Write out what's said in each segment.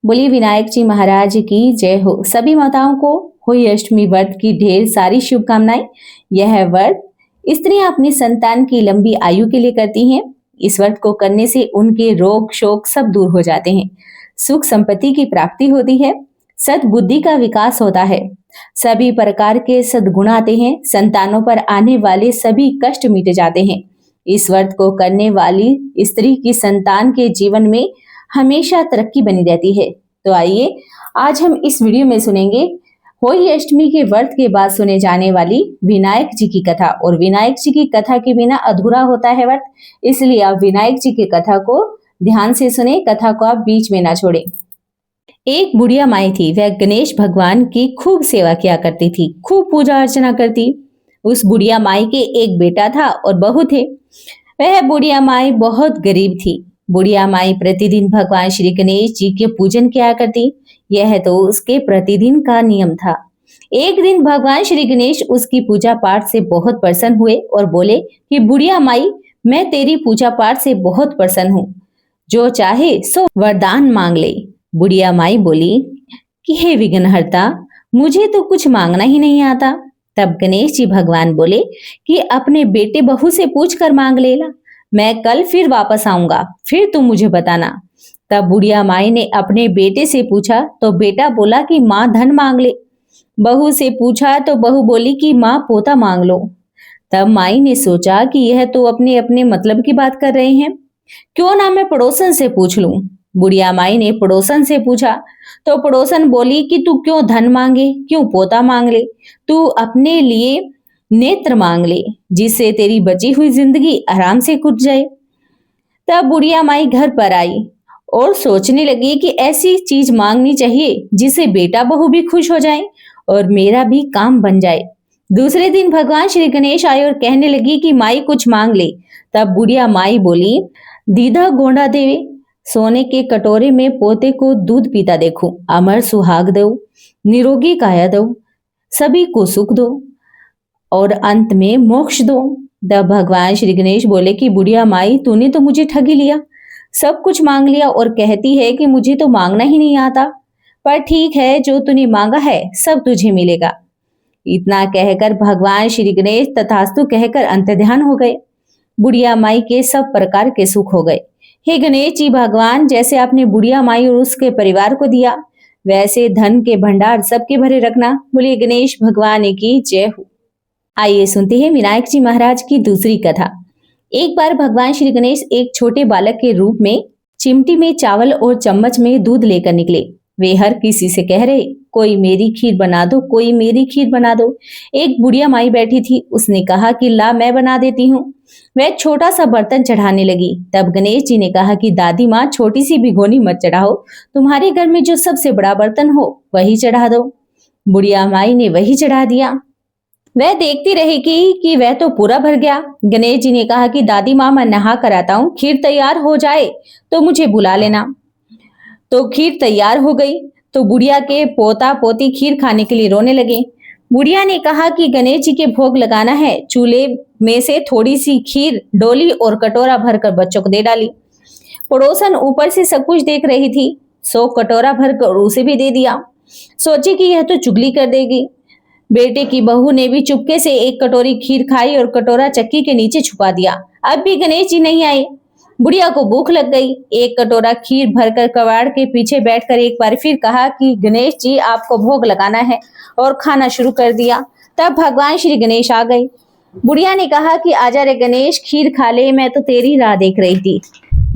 बोलिए विनायक जी महाराज की जय हो। सभी माताओं को होली अष्टमी व्रत की ढेर सारी शुभकामनाएं। यह व्रत स्त्रियां अपनी संतान की लंबी आयु के लिए करती हैं। इस व्रत को करने से उनके रोग शोक सब दूर हो जाते हैं, सुख संपत्ति की प्राप्ति होती है, सद्बुद्धि का विकास होता है, सभी प्रकार के सद्गुण आते हैं, संतानों पर आने वाले सभी कष्ट मिट जाते हैं। इस व्रत को करने वाली स्त्री की संतान के जीवन में हमेशा तरक्की बनी रहती है। तो आइए आज हम इस वीडियो में सुनेंगे होली अष्टमी के व्रत के बाद सुने जाने वाली विनायक जी की कथा। और विनायक जी की कथा के बिना अधूरा होता है व्रत, इसलिए आप विनायक जी की कथा को ध्यान से सुने, कथा को आप बीच में ना छोड़े। एक बुढ़िया माई थी, वह गणेश भगवान की खूब सेवा किया करती थी, खूब पूजा अर्चना करती। उस बुढ़िया माई के एक बेटा था और बहू थे। वह बुढ़िया माई बहुत गरीब थी। बुढ़िया माई प्रतिदिन भगवान श्री गणेश जी के पूजन किया करती, यह तो उसके प्रतिदिन का नियम था। एक दिन भगवान श्री गणेश उसकी पूजा पाठ से बहुत प्रसन्न हुए और बोले कि बुढ़िया माई, मैं तेरी पूजा पाठ से बहुत प्रसन्न हूँ, जो चाहे सो वरदान मांग ले। बुढ़िया माई बोली कि हे विघ्नहर्ता, मुझे तो कुछ मांगना ही नहीं आता। तब गणेश जी भगवान बोले कि अपने बेटे बहू से पूछ कर मांग लेना, मैं कल फिर वापस आऊंगा, फिर तुम मुझे बताना। तब बुढ़िया माई ने अपने बेटे से पूछा तो बेटा बोला कि माँ धन मांग ले। बहू से पूछा तो बहू बोली कि माँ पोता मांग लो। तब माई ने सोचा कि यह तो अपने अपने मतलब की बात कर रहे हैं, क्यों ना मैं पड़ोसन से पूछ लूं। बुढ़िया माई ने पड़ोसन से पूछा तो पड़ोसन बोली कि तू क्यों धन मांगे, क्यों पोता मांग ले, तू अपने लिए नेत्र मांग ले, जिससे तेरी बची हुई जिंदगी आराम से कट जाए। तब बुढ़िया माई घर पर आई और सोचने लगी कि ऐसी चीज मांगनी चाहिए जिससे बेटा बहू भी खुश हो जाए और मेरा भी काम बन जाए। दूसरे दिन भगवान श्री गणेश आए और कहने लगी कि माई कुछ मांग ले। तब बुढ़िया माई बोली, दीदा गोंडा देवे, सोने के कटोरे में पोते को दूध पीता देखूं, अमर सुहाग दो, निरोगी काया दो, सभी को सुख दो और अंत में मोक्ष दो। तब भगवान श्री गणेश बोले कि बुढ़िया माई, तूने तो मुझे ठगी लिया, सब कुछ मांग लिया और कहती है कि मुझे तो मांगना ही नहीं आता। पर ठीक है, जो तूने मांगा है सब तुझे मिलेगा। इतना कहकर भगवान श्री गणेश तथास्तु कहकर अंतर्ध्यान हो गए। बुढ़िया माई के सब प्रकार के सुख हो गए। हे गणेश जी भगवान, जैसे आपने बुढ़िया माई और उसके परिवार को दिया, वैसे धन के भंडार सबके भरे रखना। बोलिए गणेश भगवान की जय हो। आइए सुनते हैं विनायक जी महाराज की दूसरी कथा। एक बार भगवान श्री गणेश एक छोटे बालक के रूप में चिमटी में चावल और चम्मच में दूध लेकर निकले। वे हर किसी से कह रहे, कोई मेरी खीर बना दो, कोई मेरी खीर बना दो। एक बुढ़िया माई बैठी थी, उसने कहा कि ला मैं बना देती हूँ। वह छोटा सा बर्तन चढ़ाने लगी। तब गणेश जी ने कहा कि दादी माँ, छोटी सी भिगोनी मत चढ़ाओ, तुम्हारे घर में जो सबसे बड़ा बर्तन हो वही चढ़ा दो। बुढ़िया माई ने वही चढ़ा दिया। वह देखती रहेगी कि वह तो पूरा भर गया। गणेश जी ने कहा कि दादी माँ, मैं नहा कर आता हूँ, खीर तैयार हो जाए तो मुझे बुला लेना। तो खीर तैयार हो गई तो बुढ़िया के पोता पोती खीर खाने के लिए रोने लगे। बुढ़िया ने कहा कि गणेश जी के भोग लगाना है। चूल्हे में से थोड़ी सी खीर डोली और कटोरा भरकर बच्चों को दे डाली। पड़ोसन ऊपर से सब कुछ देख रही थी, सो कटोरा भरकर उसे भी दे दिया। सोची कि यह तो चुगली कर देगी। बेटे की बहू ने भी चुपके से एक कटोरी खीर खाई और कटोरा चक्की के नीचे छुपा दिया। अब भी गणेश जी नहीं आए। बुढ़िया को भूख लग गई। एक कटोरा खीर भरकर कबाड़ के पीछे बैठकर एक बार फिर कहा कि गणेश जी, आपको भोग लगाना है, और खाना शुरू कर दिया। तब भगवान श्री गणेश आ गए। बुढ़िया ने कहा कि आजा रे गणेश, खीर खा ले, मैं तो तेरी राह देख रही थी।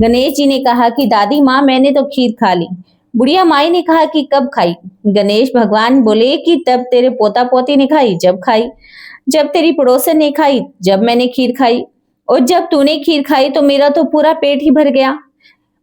गणेश जी ने कहा कि दादी माँ, मैंने तो खीर खा ली। बुढ़िया माई ने कहा कि कब खाई? गणेश भगवान बोले कि तब तेरे पोता पोती ने खाई जब खाई, जब तेरी पड़ोसन ने खाई जब मैंने खीर खाई, और जब तूने खीर खाई तो मेरा तो पूरा पेट ही भर गया।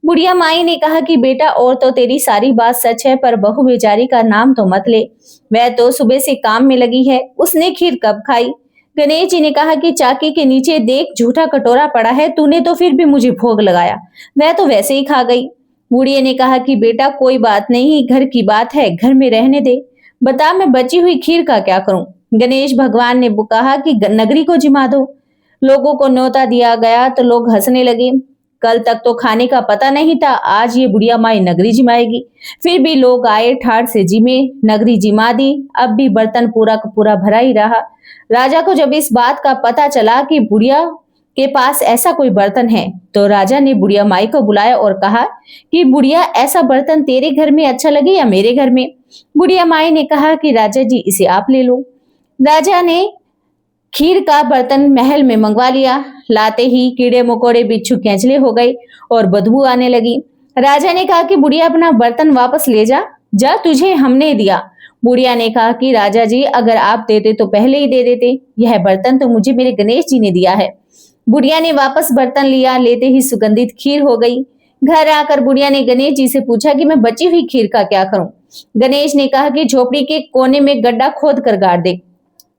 बुढ़िया माई ने कहा कि बेटा, और तो तेरी सारी बात सच है, पर बहू बेचारी का नाम तो मत ले, वह तो सुबह से काम में लगी है, उसने खीर कब खाई? गणेश जी ने कहा कि चाकी के नीचे देख, झूठा कटोरा पड़ा है, तूने तो फिर भी मुझे भोग लगाया, वह तो वैसे ही खा गई। बुढ़िया ने कहा कि बेटा, कोई बात नहीं, घर की बात है, घर में रहने दे, बता मैं बची हुई खीर का क्या करूं? गणेश भगवान ने कहा कि नगरी को जिमा दो। लोगों को न्योता दिया गया तो लोग हंसने लगे। कल तक तो खाने का पता नहीं था, आज ये बुढ़िया माई नगरी जिमाएगी। फिर भी लोग आए ठाठ से जिमे, नगरी जिमा दी। अब भी बर्तन पूरा का पूरा भरा ही रहा। राजा को जब इस बात का पता चला कि बुढ़िया के पास ऐसा कोई बर्तन है, तो राजा ने बुढ़िया माई को बुलाया और कहा कि बुढ़िया, ऐसा बर्तन तेरे घर में अच्छा लगे या मेरे घर में? बुढ़िया माई ने कहा कि राजा जी, इसे आप ले लो। राजा ने खीर का बर्तन महल में मंगवा लिया। लाते ही कीड़े मकोड़े बिच्छू केंचले हो गए और बदबू आने लगी। राजा ने कहा कि बुढ़िया, अपना बर्तन वापस ले जा, जा, तुझे हमने दिया। बुढ़िया ने कहा कि राजा जी, अगर आप देते तो पहले ही दे देते, यह बर्तन तो मुझे मेरे गणेश जी ने दिया है। बुढ़िया ने वापस बर्तन लिया, लेते ही सुगंधित खीर हो गई। घर आकर बुढ़िया ने गणेश जी से पूछा कि मैं बची हुई खीर का क्या करूं? गणेश ने कहा कि झोपड़ी के कोने में गड्ढा खोद कर गाड़ दे,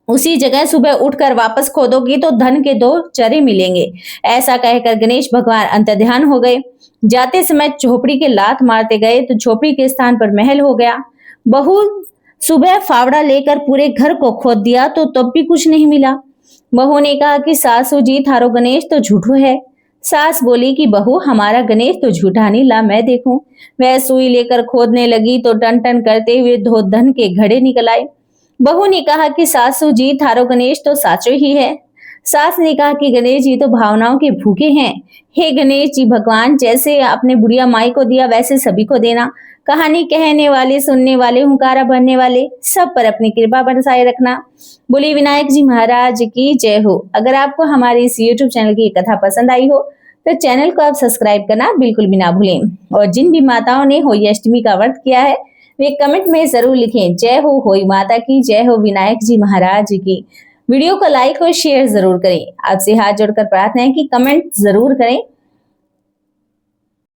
उसी जगह सुबह उठकर वापस खोदोगी तो धन के 2 चरे मिलेंगे। ऐसा कहकर गणेश भगवान अंतर्ध्यान हो गए। जाते समय झोपड़ी के लात मारते गए तो झोपड़ी के स्थान पर महल हो गया। बहू सुबह फावड़ा लेकर पूरे घर को खोद दिया तो तब भी कुछ नहीं मिला। बहू ने कहा कि सासू जी, थारो गणेश तो झूठो है। सास बोली कि बहू, हमारा गणेश तो झूठा नहीं, ला मैं देखूं। वह सुई लेकर खोदने लगी तो टन टन करते हुए 2 धन के घड़े निकल आए। बहू ने कहा कि सासू जी, थारो गणेश तो साचो ही है। सास ने कहा कि गणेश जी तो भावनाओं के भूखे हैं। हे गणेश जी भगवान, जैसे आपने बुढ़िया माई को दिया वैसे सभी को देना। कहानी कहने वाले, सुनने वाले, हुंकारा भरने वाले सब पर अपनी कृपा बरसाए रखना। बोले विनायक जी महाराज की जय हो। अगर आपको हमारे इस YouTube चैनल की कथा पसंद आई हो तो चैनल को आप सब्सक्राइब करना बिल्कुल भी ना भूलें। और जिन भी माताओं ने होली अष्टमी का व्रत किया है वे कमेंट में जरूर लिखें, जय हो होई माता की, जय हो विनायक जी महाराज की। वीडियो को लाइक और शेयर जरूर करें। आपसे हाथ जोड़कर प्रार्थना है कि कमेंट जरूर करें